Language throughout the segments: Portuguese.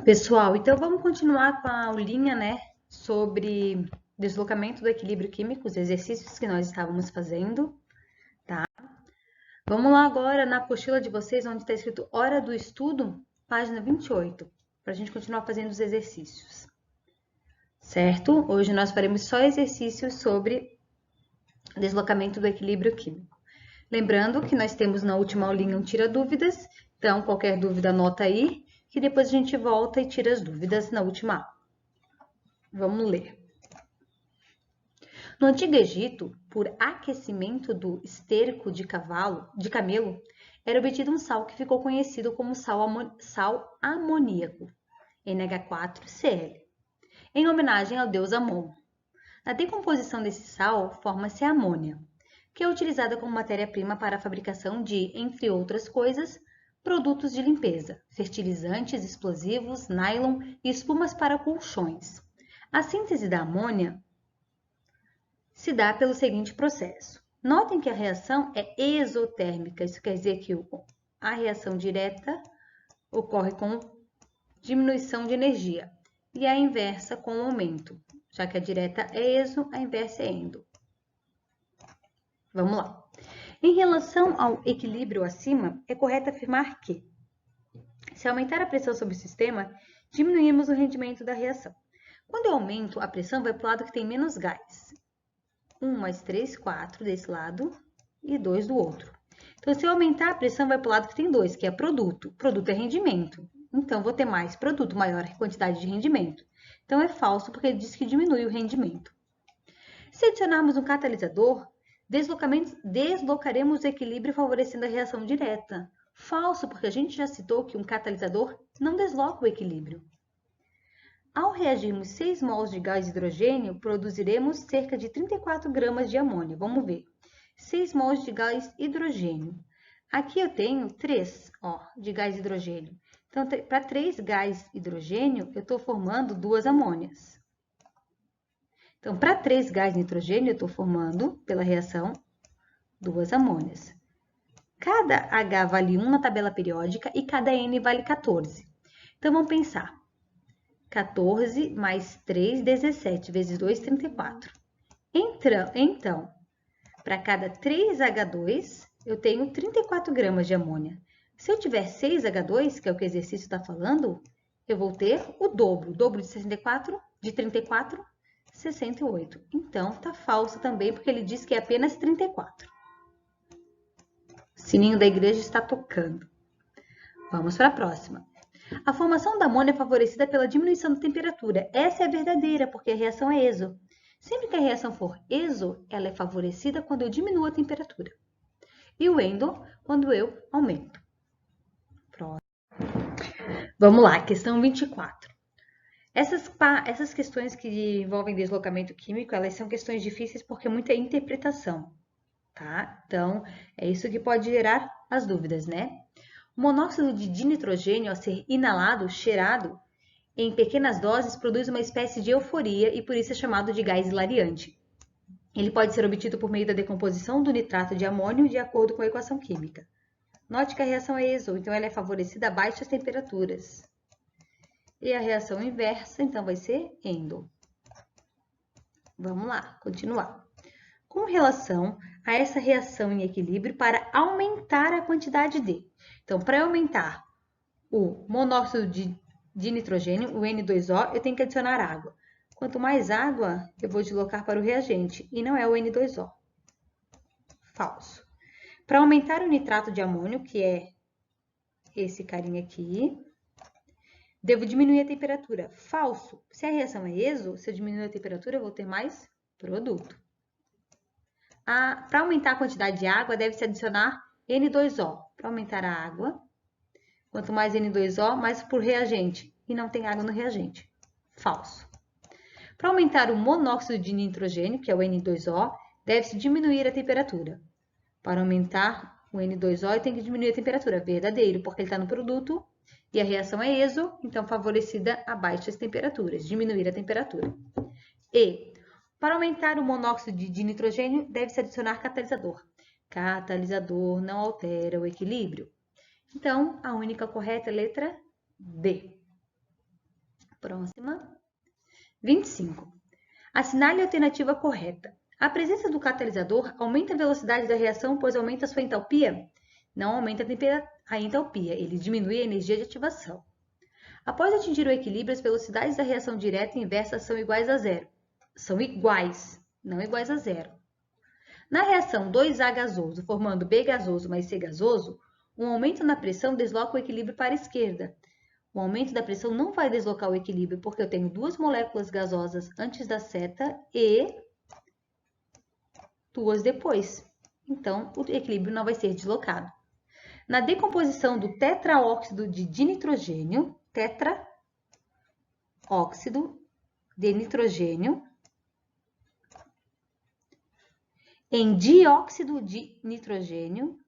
Pessoal, então vamos continuar com a aulinha, né, sobre deslocamento do equilíbrio químico, os exercícios que nós estávamos fazendo, tá? Vamos lá agora na apostila de vocês, onde está escrito Hora do Estudo, página 28, para a gente continuar fazendo os exercícios, certo? Hoje nós faremos só exercícios sobre deslocamento do equilíbrio químico. Lembrando que nós temos na última aulinha um tira dúvidas, então qualquer dúvida anota aí, que depois a gente volta e tira as dúvidas na última aula. Vamos ler. No Antigo Egito, por aquecimento do esterco de camelo, era obtido um sal que ficou conhecido como sal amoníaco, NH4Cl, em homenagem ao deus Amon. Na decomposição desse sal, forma-se a amônia, que é utilizada como matéria-prima para a fabricação de, entre outras coisas, produtos de limpeza, fertilizantes, explosivos, nylon e espumas para colchões. A síntese da amônia se dá pelo seguinte processo. Notem que a reação é exotérmica, isso quer dizer que a reação direta ocorre com diminuição de energia e a inversa com aumento, já que a direta é exo, a inversa é endo. Vamos lá. Em relação ao equilíbrio acima, é correto afirmar que, se aumentar a pressão sobre o sistema, diminuímos o rendimento da reação. Quando eu aumento, a pressão vai para o lado que tem menos gás. 1 mais 3, 4 desse lado e 2 do outro. Então, se eu aumentar a pressão, vai para o lado que tem 2, que é produto. Produto é rendimento. Então, vou ter mais produto, maior quantidade de rendimento. Então, é falso, porque ele diz que diminui o rendimento. Se adicionarmos um catalisador, deslocaremos o equilíbrio favorecendo a reação direta. Falso, porque a gente já citou que um catalisador não desloca o equilíbrio. Ao reagirmos 6 mols de gás de hidrogênio, produziremos cerca de 34 gramas de amônia. Vamos ver. 6 mols de gás hidrogênio. Aqui eu tenho 3 de gás hidrogênio. Então, para 3 gás hidrogênio, eu estou formando 2 amônias. Então, para 3 gás nitrogênio, eu estou formando, pela reação, 2 amônias. Cada H vale 1 na tabela periódica e cada N vale 14. Então, vamos pensar. 14 mais 3, 17, vezes 2, 34. Então, para cada 3H2, eu tenho 34 gramas de amônia. Se eu tiver 6H2, que é o que o exercício está falando, eu vou ter o dobro. O dobro de 64, de 34, 68. Então, está falso também, porque ele diz que é apenas 34. O sininho da igreja está tocando. Vamos para a próxima. A formação da amônia é favorecida pela diminuição da temperatura. Essa é a verdadeira, porque a reação é exo. Sempre que a reação for exo, ela é favorecida quando eu diminuo a temperatura. E o endo, quando eu aumento. Próximo. Vamos lá, questão 24. Essas questões que envolvem deslocamento químico, elas são questões difíceis porque é muita interpretação, tá? Então, é isso que pode gerar as dúvidas, né? O monóxido de nitrogênio, ao ser inalado, cheirado, em pequenas doses, produz uma espécie de euforia e por isso é chamado de gás hilariante. Ele pode ser obtido por meio da decomposição do nitrato de amônio de acordo com a equação química. Note que a reação é exo, então ela é favorecida a baixas temperaturas. E a reação inversa, então, vai ser endo. Vamos lá, continuar. Com relação a essa reação em equilíbrio para aumentar a quantidade de. Então, para aumentar o monóxido de nitrogênio, o N2O, eu tenho que adicionar água. Quanto mais água, eu vou deslocar para o reagente, e não é o N2O. Falso. Para aumentar o nitrato de amônio, que é esse carinha aqui, devo diminuir a temperatura. Falso. Se a reação é exo, se eu diminuir a temperatura, eu vou ter mais produto. Para aumentar a quantidade de água, deve-se adicionar N2O. Para aumentar a água, quanto mais N2O, mais por reagente. E não tem água no reagente. Falso. Para aumentar o monóxido de nitrogênio, que é o N2O, deve-se diminuir a temperatura. Para aumentar o N2O, eu tenho que diminuir a temperatura. Verdadeiro, porque ele está no produto e a reação é exo, então favorecida a baixas temperaturas. Diminuir a temperatura. E, para aumentar o monóxido de nitrogênio, deve-se adicionar catalisador. Catalisador não altera o equilíbrio. Então, a única correta é a letra D. Próxima. 25. Assinale a alternativa correta. A presença do catalisador aumenta a velocidade da reação, pois aumenta sua entalpia? Não aumenta a entalpia, ele diminui a energia de ativação. Após atingir o equilíbrio, as velocidades da reação direta e inversa são iguais a zero. São iguais, não iguais a zero. Na reação 2A gasoso formando B gasoso mais C gasoso, um aumento na pressão desloca o equilíbrio para a esquerda. O aumento da pressão não vai deslocar o equilíbrio, porque eu tenho duas moléculas gasosas antes da seta e duas depois. Então, o equilíbrio não vai ser deslocado. Na decomposição do tetraóxido de dinitrogênio, tetraóxido de nitrogênio, em dióxido de nitrogênio,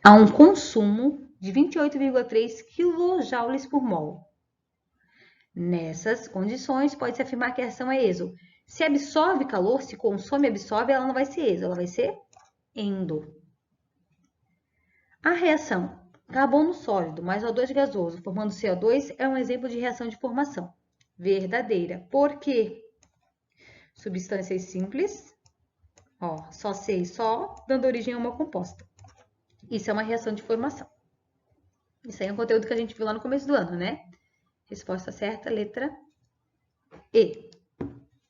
há um consumo de 28,3 kJ por mol. Nessas condições, pode-se afirmar que a reação é exo. Se absorve calor, se consome e absorve, ela não vai ser exo, ela vai ser endo. A reação carbono sólido mais O2 gasoso formando CO2 é um exemplo de reação de formação verdadeira. Por quê? Substâncias simples, só C e só, dando origem a uma composta. Isso é uma reação de formação. Isso aí é um conteúdo que a gente viu lá no começo do ano, né? Resposta certa, letra E.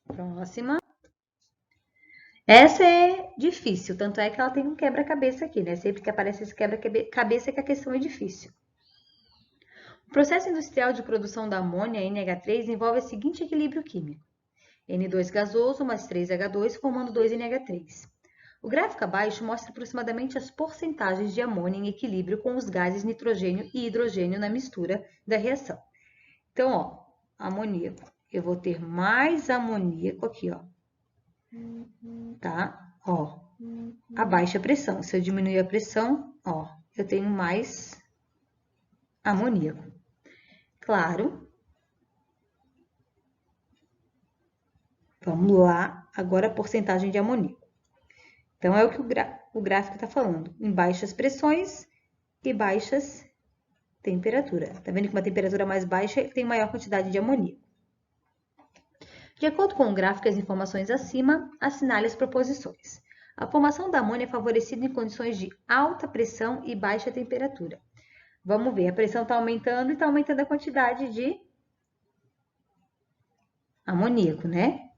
Próxima. Essa é difícil, tanto é que ela tem um quebra-cabeça aqui, né? Sempre que aparece esse quebra-cabeça é que a questão é difícil. O processo industrial de produção da amônia, NH3, envolve o seguinte equilíbrio químico. N2 gasoso mais 3H2 formando 2NH3. O gráfico abaixo mostra aproximadamente as porcentagens de amônia em equilíbrio com os gases nitrogênio e hidrogênio na mistura da reação. Então, amoníaco. Eu vou ter mais amoníaco aqui, tá? A baixa pressão. Se eu diminuir a pressão, eu tenho mais amoníaco. Claro. Vamos lá. Agora a porcentagem de amoníaco. Então, é o que o gráfico está falando. Em baixas pressões e baixas temperaturas. Tá vendo que uma temperatura mais baixa tem maior quantidade de amoníaco. De acordo com o gráfico e as informações acima, assinale as proposições. A formação da amônia é favorecida em condições de alta pressão e baixa temperatura. Vamos ver, a pressão está aumentando e está aumentando a quantidade de amoníaco, né?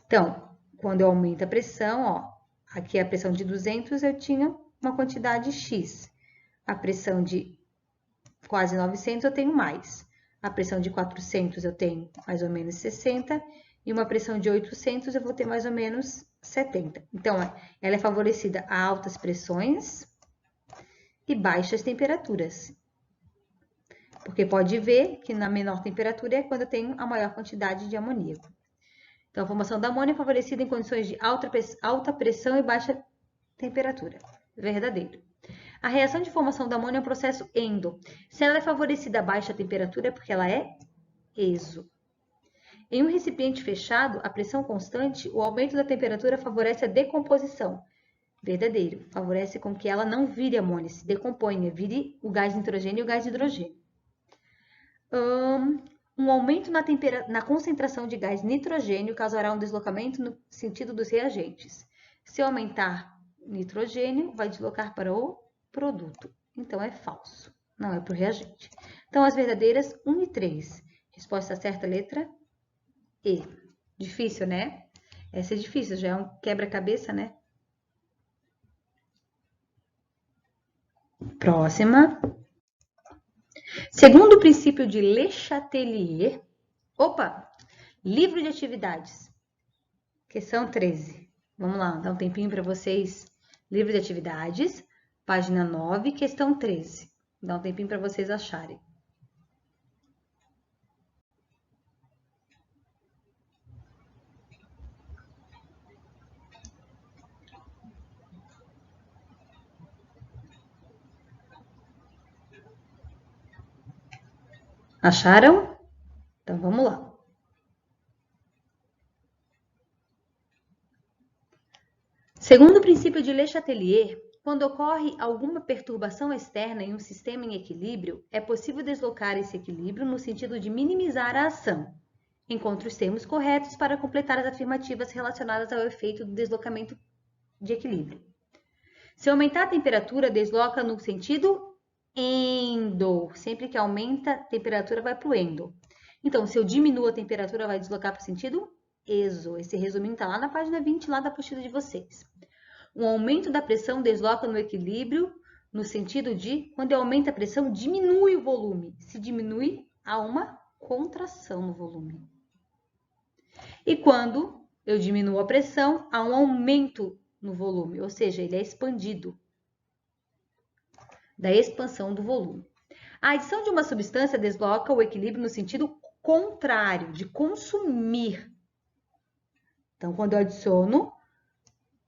Então, quando eu aumento a pressão, aqui é a pressão de 200, eu tinha uma quantidade X. A pressão de quase 900 eu tenho mais. A pressão de 400 eu tenho mais ou menos 60. E uma pressão de 800 eu vou ter mais ou menos 70. Então, ela é favorecida a altas pressões e baixas temperaturas. Porque pode ver que na menor temperatura é quando eu tenho a maior quantidade de amoníaco. Então, a formação da amônia é favorecida em condições de alta pressão e baixa temperatura. Verdadeiro. A reação de formação da amônia é um processo endo. Se ela é favorecida a baixa temperatura, é porque ela é exo. Em um recipiente fechado, a pressão constante, o aumento da temperatura favorece a decomposição. Verdadeiro. Favorece com que ela não vire amônia, se decomponha, vire o gás nitrogênio e o gás hidrogênio. Um aumento na concentração de gás nitrogênio causará um deslocamento no sentido dos reagentes. Se eu aumentar nitrogênio, vai deslocar para o produto. Então, é falso. Não é para o reagente. Então, as verdadeiras 1 e 3. Resposta certa, letra E. Difícil, né? Essa é difícil, já é um quebra-cabeça, né? Próxima. Segundo o princípio de Le Chatelier, livro de atividades. Questão 13. Vamos lá, dá um tempinho para vocês. Livro de atividades, página 9, questão 13. Dá um tempinho para vocês acharem. Acharam? Então, vamos lá. Segundo o princípio de Le Chatelier, quando ocorre alguma perturbação externa em um sistema em equilíbrio, é possível deslocar esse equilíbrio no sentido de minimizar a ação. Encontre os termos corretos para completar as afirmativas relacionadas ao efeito do deslocamento de equilíbrio. Se aumentar a temperatura, desloca no sentido endo. Sempre que aumenta a temperatura, vai para o endo. Então, se eu diminuo a temperatura, vai deslocar para o sentido exo. Esse resuminho está lá na página 20, lá da apostila de vocês. Um aumento da pressão desloca no equilíbrio, no sentido de, quando eu aumento a pressão, diminui o volume. Se diminui, há uma contração no volume. E quando eu diminuo a pressão, há um aumento no volume, ou seja, ele é expandido. Da expansão do volume. A adição de uma substância desloca o equilíbrio no sentido contrário, de consumir. Então, quando eu adiciono,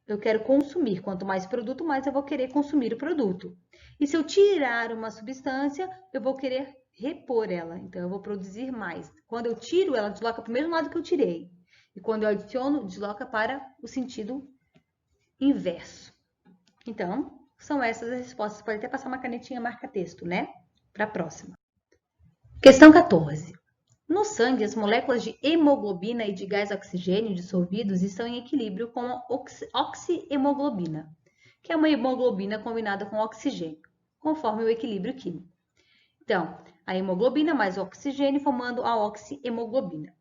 eu quero consumir. Quanto mais produto, mais eu vou querer consumir o produto. E se eu tirar uma substância, eu vou querer repor ela. Então, eu vou produzir mais. Quando eu tiro, ela desloca para o mesmo lado que eu tirei. E quando eu adiciono, desloca para o sentido inverso. Então, são essas as respostas. Pode até passar uma canetinha marca-texto, né? Para a próxima. Questão 14. No sangue, as moléculas de hemoglobina e de gás oxigênio dissolvidos estão em equilíbrio com a oxihemoglobina, que é uma hemoglobina combinada com oxigênio, conforme o equilíbrio químico. Então, a hemoglobina mais o oxigênio formando a oxihemoglobina.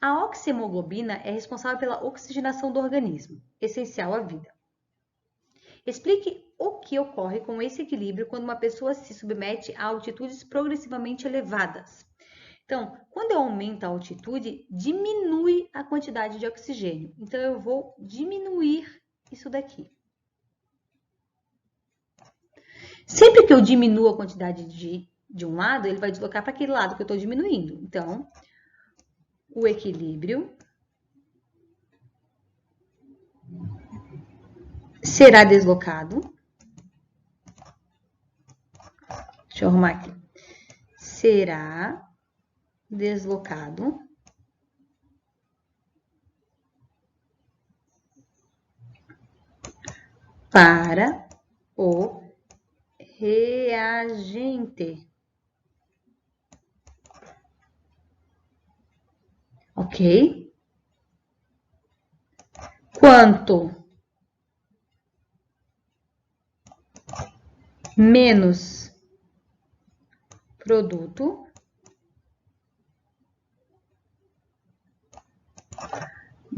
A oxihemoglobina é responsável pela oxigenação do organismo, essencial à vida. Explique o que ocorre com esse equilíbrio quando uma pessoa se submete a altitudes progressivamente elevadas. Então, quando eu aumento a altitude, diminui a quantidade de oxigênio. Então, eu vou diminuir isso daqui. Sempre que eu diminuo a quantidade de um lado, ele vai deslocar para aquele lado que eu estou diminuindo. Então, o equilíbrio será deslocado. Deixa eu arrumar aqui. Será deslocado para o reagente. Ok? Quanto menos produto,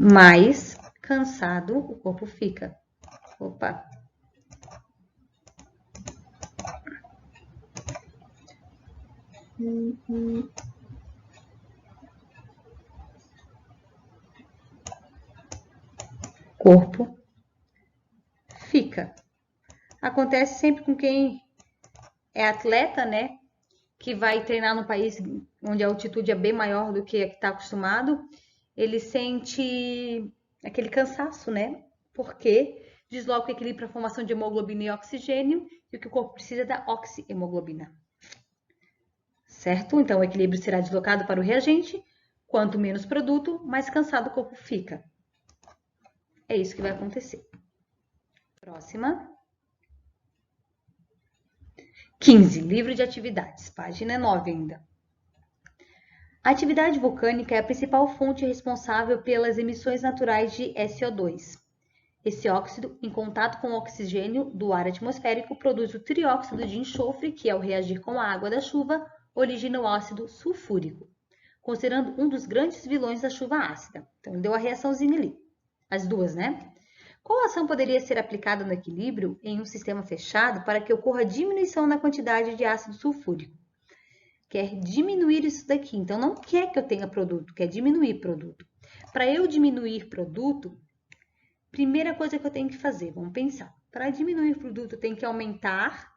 mais cansado o corpo fica. Opa! Corpo fica. Acontece sempre com quem é atleta, né? Que vai treinar num país onde a altitude é bem maior do que a que está acostumado, ele sente aquele cansaço, né? Porque desloca o equilíbrio para a formação de hemoglobina e oxigênio, e o que o corpo precisa é da oxihemoglobina. Certo? Então, o equilíbrio será deslocado para o reagente. Quanto menos produto, mais cansado o corpo fica. É isso que vai acontecer. Próxima. 15. Livro de atividades. Página 9 ainda. A atividade vulcânica é a principal fonte responsável pelas emissões naturais de SO2. Esse óxido, em contato com o oxigênio do ar atmosférico, produz o trióxido de enxofre, que, ao reagir com a água da chuva, origina o ácido sulfúrico, considerando um dos grandes vilões da chuva ácida. Então, deu a reaçãozinha ali. As duas, né? Qual ação poderia ser aplicada no equilíbrio em um sistema fechado para que ocorra diminuição na quantidade de ácido sulfúrico? Quer diminuir isso daqui. Então, não quer que eu tenha produto, quer diminuir produto. Para eu diminuir produto, primeira coisa que eu tenho que fazer, vamos pensar. Para diminuir o produto, eu tenho que aumentar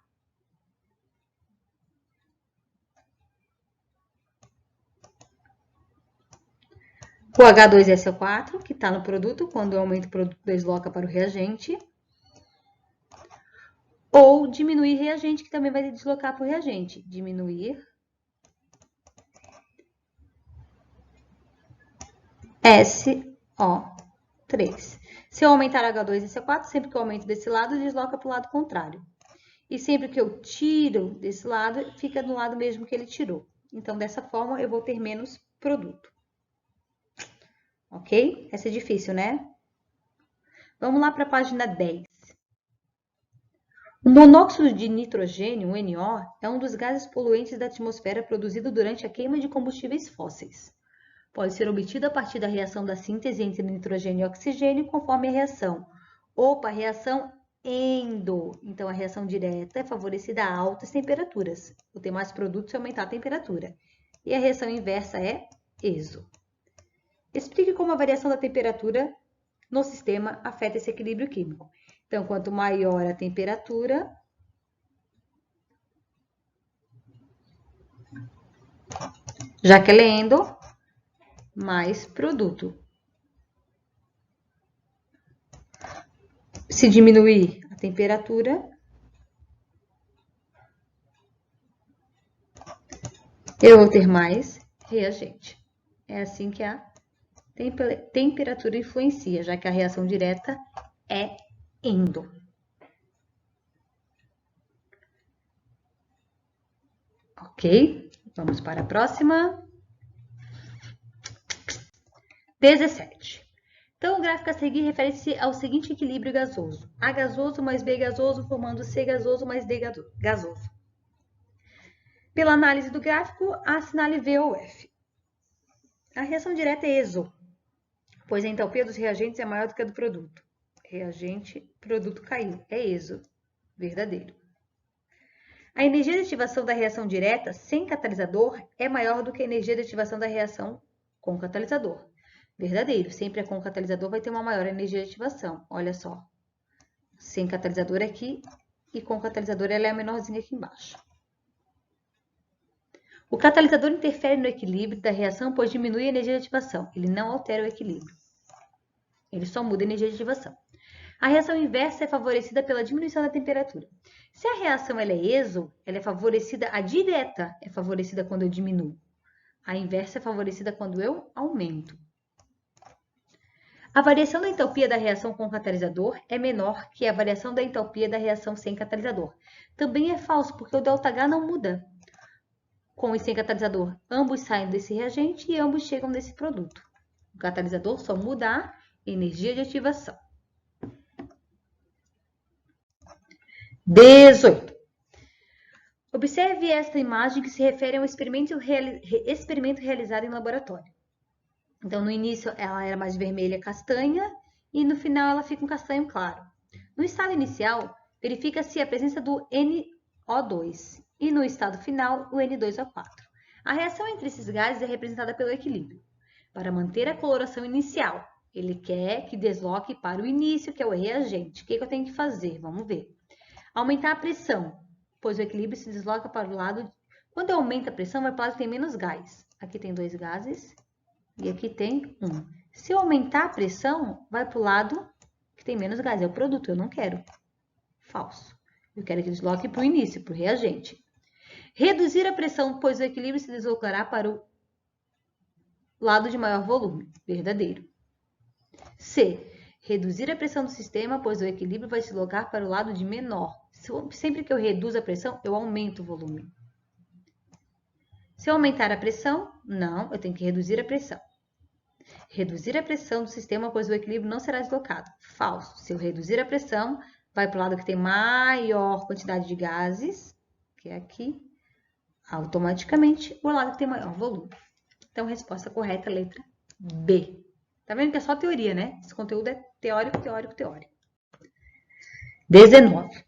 o H2SO4, que está no produto, quando eu aumento o produto, desloca para o reagente. Ou diminuir reagente, que também vai deslocar para o reagente. Diminuir SO3. Se eu aumentar H2 e CO4, sempre que eu aumento desse lado, desloca para o lado contrário. E sempre que eu tiro desse lado, fica do lado mesmo que ele tirou. Então, dessa forma, eu vou ter menos produto. Ok? Essa é difícil, né? Vamos lá para a página 10. O monóxido de nitrogênio, o NO, é um dos gases poluentes da atmosfera produzido durante a queima de combustíveis fósseis. Pode ser obtido a partir da reação da síntese entre nitrogênio e oxigênio, conforme a reação. Opa, reação endo. Então, a reação direta é favorecida a altas temperaturas. Vou ter mais produto se aumentar a temperatura. E a reação inversa é exo. Explique como a variação da temperatura no sistema afeta esse equilíbrio químico. Então, quanto maior a temperatura, já que ela é endo, mais produto. Se diminuir a temperatura, eu vou ter mais reagente. É assim que a temperatura influencia, já que a reação direta é endo. Ok? Vamos para a próxima. 17. Então, o gráfico a seguir refere-se ao seguinte equilíbrio gasoso. A gasoso mais B gasoso formando C gasoso mais D gasoso. Pela análise do gráfico, assinale V ou F. A reação direta é exo, pois a entalpia dos reagentes é maior do que a do produto. Reagente, produto caiu. É exo. Verdadeiro. A energia de ativação da reação direta sem catalisador é maior do que a energia de ativação da reação com catalisador. Verdadeiro. Sempre com catalisador vai ter uma maior energia de ativação. Olha só. Sem catalisador aqui e com catalisador ela é a menorzinha aqui embaixo. O catalisador interfere no equilíbrio da reação, pois diminui a energia de ativação. Ele não altera o equilíbrio. Ele só muda a energia de ativação. A reação inversa é favorecida pela diminuição da temperatura. Se a reação ela é exo, ela é favorecida, a direta é favorecida quando eu diminuo. A inversa é favorecida quando eu aumento. A variação da entalpia da reação com catalisador é menor que a variação da entalpia da reação sem catalisador. Também é falso, porque o ΔH não muda com e sem catalisador. Ambos saem desse reagente e ambos chegam desse produto. O catalisador só muda a energia de ativação. 18. Observe esta imagem que se refere a um experimento realizado em laboratório. Então, no início ela era mais vermelha castanha e no final ela fica um castanho claro. No estado inicial, verifica-se a presença do NO2 e no estado final o N2O4. A reação entre esses gases é representada pelo equilíbrio. Para manter a coloração inicial, ele quer que desloque para o início, que é o reagente. O que eu tenho que fazer? Vamos ver. Aumentar a pressão, pois o equilíbrio se desloca para o lado... Quando eu aumento a pressão, vai para o lado que tem menos gás. Aqui tem 2 gases e aqui tem 1. Se eu aumentar a pressão, vai para o lado que tem menos gás. É o produto, eu não quero. Falso. Eu quero que desloque para o início, para o reagente. Reduzir a pressão, pois o equilíbrio se deslocará para o lado de maior volume. Verdadeiro. C. Reduzir a pressão do sistema, pois o equilíbrio vai se deslocar para o lado de menor. Sempre que eu reduzo a pressão, eu aumento o volume. Se eu aumentar a pressão, não, eu tenho que reduzir a pressão. Reduzir a pressão do sistema, pois o equilíbrio não será deslocado. Falso. Se eu reduzir a pressão, vai para o lado que tem maior quantidade de gases, que é aqui, automaticamente, o lado que tem maior volume. Então, resposta correta, letra B. Tá vendo que é só teoria, né? Esse conteúdo é teórico, teórico, teórico. 19.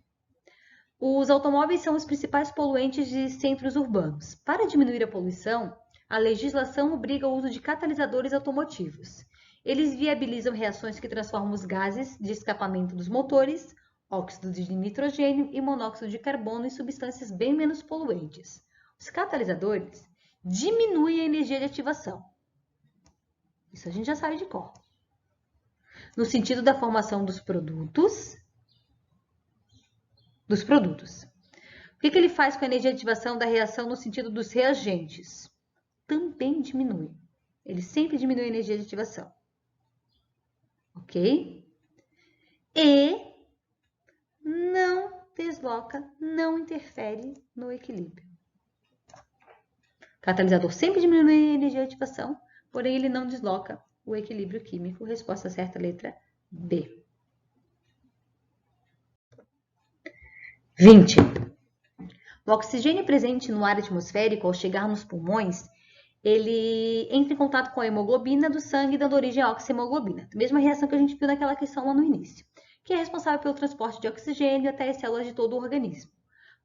Os automóveis são os principais poluentes de centros urbanos. Para diminuir a poluição, a legislação obriga o uso de catalisadores automotivos. Eles viabilizam reações que transformam os gases de escapamento dos motores, óxido de nitrogênio e monóxido de carbono em substâncias bem menos poluentes. Os catalisadores diminuem a energia de ativação. Isso a gente já sabe de cor. No sentido da formação dos produtos. O que ele faz com a energia de ativação da reação no sentido dos reagentes? Também diminui. Ele sempre diminui a energia de ativação. Ok? e não desloca, não interfere no equilíbrio. O catalisador sempre diminui a energia de ativação, porém ele não desloca o equilíbrio químico. Resposta certa, letra B. 20. O oxigênio presente no ar atmosférico, ao chegar nos pulmões, ele entra em contato com a hemoglobina do sangue, dando origem à oxihemoglobina. Mesma reação que a gente viu naquela questão lá no início, que é responsável pelo transporte de oxigênio até as células de todo o organismo.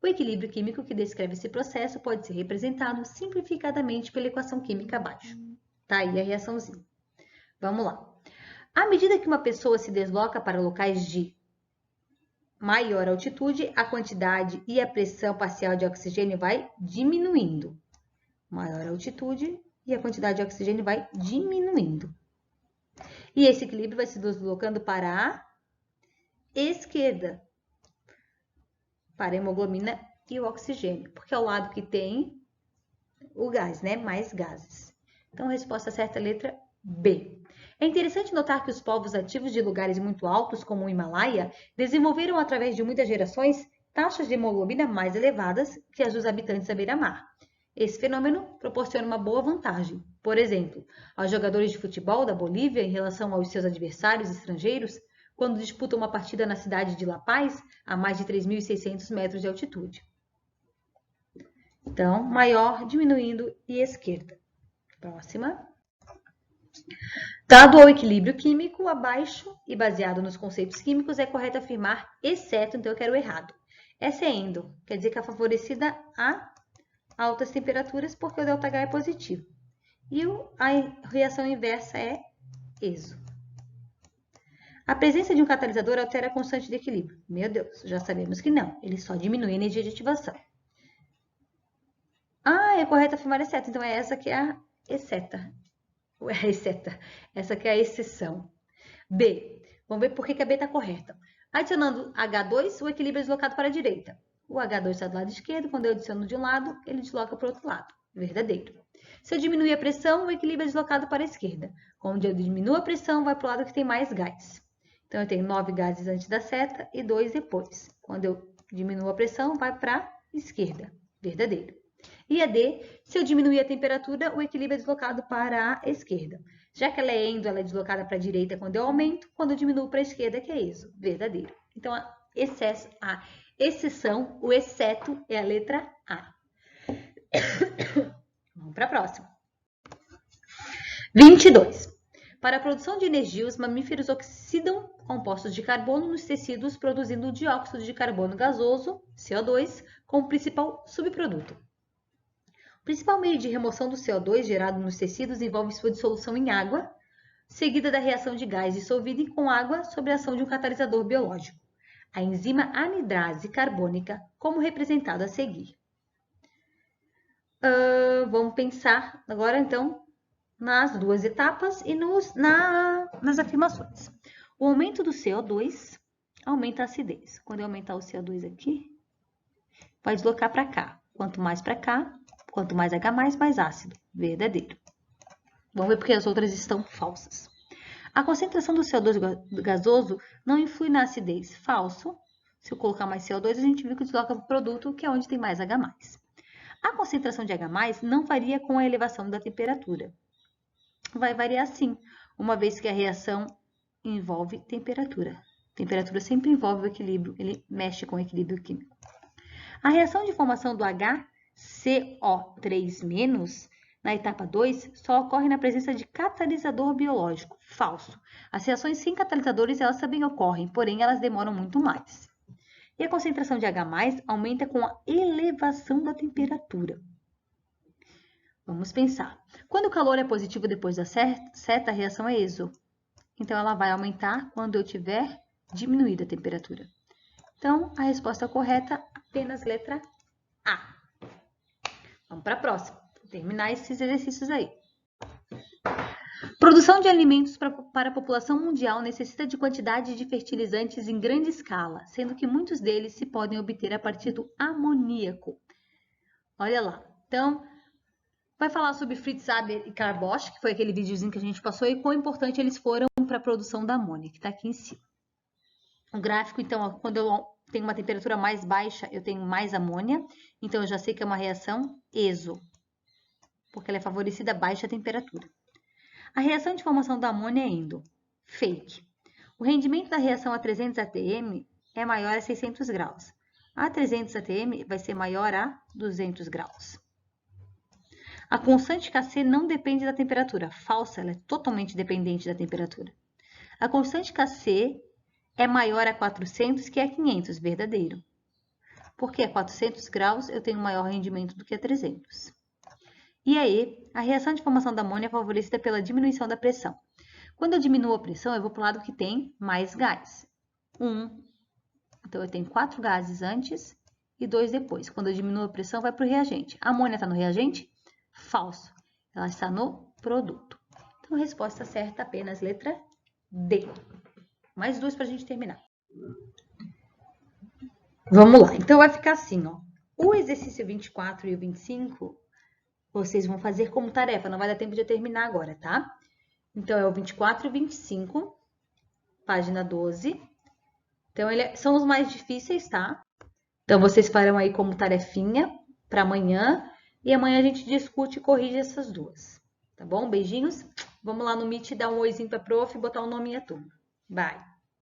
O equilíbrio químico que descreve esse processo pode ser representado simplificadamente pela equação química abaixo. Tá aí a reaçãozinha. Vamos lá. À medida que uma pessoa se desloca para locais de maior altitude, a quantidade e a pressão parcial de oxigênio vai diminuindo. Maior altitude e a quantidade de oxigênio vai diminuindo. E esse equilíbrio vai se deslocando para a esquerda, para a hemoglobina e o oxigênio, porque é o lado que tem o gás, né? Mais gases. Então, a resposta certa é a letra B. É interessante notar que os povos nativos de lugares muito altos, como o Himalaia, desenvolveram através de muitas gerações taxas de hemoglobina mais elevadas que as dos habitantes da beira-mar. Esse fenômeno proporciona uma boa vantagem, por exemplo, aos jogadores de futebol da Bolívia em relação aos seus adversários estrangeiros, quando disputam uma partida na cidade de La Paz, a mais de 3.600 metros de altitude. Então, maior, diminuindo e esquerda. Próxima. Dado ao equilíbrio químico abaixo e baseado nos conceitos químicos, é correto afirmar exceto, então eu quero o errado. Essa é endo, quer dizer que é favorecida a altas temperaturas porque o ΔH é positivo. E a reação inversa é exo. A presença de um catalisador altera a constante de equilíbrio. Meu Deus, já sabemos que não. Ele só diminui a energia de ativação. É correto afirmar exceto. Então, é essa que é a exceta. Essa que é a exceção. B. Vamos ver por que a B está correta. Adicionando H2, o equilíbrio é deslocado para a direita. O H2 está do lado esquerdo. Quando eu adiciono de um lado, ele desloca para o outro lado. Verdadeiro. Se eu diminuir a pressão, o equilíbrio é deslocado para a esquerda. Quando eu diminuo a pressão, vai para o lado que tem mais gás. Então, eu tenho 9 gases antes da seta e 2 depois. Quando eu diminuo a pressão, vai para a esquerda. Verdadeiro. E a D, se eu diminuir a temperatura, o equilíbrio é deslocado para a esquerda. Já que ela é endo, ela é deslocada para a direita quando eu aumento, quando eu diminuo para a esquerda, que é exo. Verdadeiro. Então, a exceção, o exceto, é a letra A. Vamos para a próxima. 22. Para a produção de energia, os mamíferos oxidam compostos de carbono nos tecidos, produzindo dióxido de carbono gasoso, CO2, como principal subproduto. O principal meio de remoção do CO2 gerado nos tecidos envolve sua dissolução em água, seguida da reação de gás dissolvido com água sob a ação de um catalisador biológico, a enzima anidrase carbônica, como representado a seguir. Vamos pensar agora, então, nas duas etapas e nas afirmações. O aumento do CO2 aumenta a acidez. Quando eu aumentar o CO2 aqui, vai deslocar para cá. Quanto mais para cá, quanto mais H+, mais ácido. Verdadeiro. Vamos ver porque as outras estão falsas. A concentração do CO2 gasoso não influi na acidez. Falso. Se eu colocar mais CO2, a gente viu que desloca para o produto, que é onde tem mais H+. A concentração de H+, não varia com a elevação da temperatura. Vai variar sim, uma vez que a reação envolve temperatura. Temperatura sempre envolve o equilíbrio, ele mexe com o equilíbrio químico. A reação de formação do HCO3- na etapa 2 só ocorre na presença de catalisador biológico. Falso. As reações sem catalisadores elas também ocorrem, porém elas demoram muito mais. E a concentração de H+ aumenta com a elevação da temperatura. Vamos pensar. Quando o calor é positivo depois da seta, a reação é exo. Então, ela vai aumentar quando eu tiver diminuído a temperatura. Então, a resposta correta, apenas letra A. Vamos para a próxima. Vou terminar esses exercícios aí. Produção de alimentos para a população mundial necessita de quantidade de fertilizantes em grande escala, sendo que muitos deles se podem obter a partir do amoníaco. Olha lá. Então, vai falar sobre Fritz Haber e Carl Bosch, que foi aquele videozinho que a gente passou, e quão importante eles foram para a produção da amônia, que está aqui em cima. O gráfico, então, ó, quando eu tenho uma temperatura mais baixa, eu tenho mais amônia. Então, eu já sei que é uma reação exo, porque ela é favorecida a baixa temperatura. A reação de formação da amônia é endo, fake. O rendimento da reação a 300 atm é maior a 600 graus. A 300 atm vai ser maior a 200 graus. A constante Kc não depende da temperatura. Falsa, ela é totalmente dependente da temperatura. A constante Kc é maior a 400 que a 500, verdadeiro. Porque a 400 graus eu tenho maior rendimento do que a 300. E aí, a reação de formação da amônia é favorecida pela diminuição da pressão. Quando eu diminuo a pressão, eu vou para o lado que tem mais gás. Então, eu tenho 4 gases antes e 2 depois. Quando eu diminuo a pressão, vai para o reagente. A amônia está no reagente? Falso. Ela está no produto. Então, a resposta certa apenas letra D. Mais 2 para a gente terminar. Vamos lá. Então, vai ficar assim, ó. O exercício 24 e o 25, vocês vão fazer como tarefa. Não vai dar tempo de eu terminar agora, tá? Então, é o 24 e 25, página 12. Então, são os mais difíceis, tá? Então, vocês farão aí como tarefinha para amanhã. E amanhã a gente discute e corrige essas duas. Tá bom? Beijinhos. Vamos lá no Meet dar um oizinho pra prof e botar um nome à turma. Bye!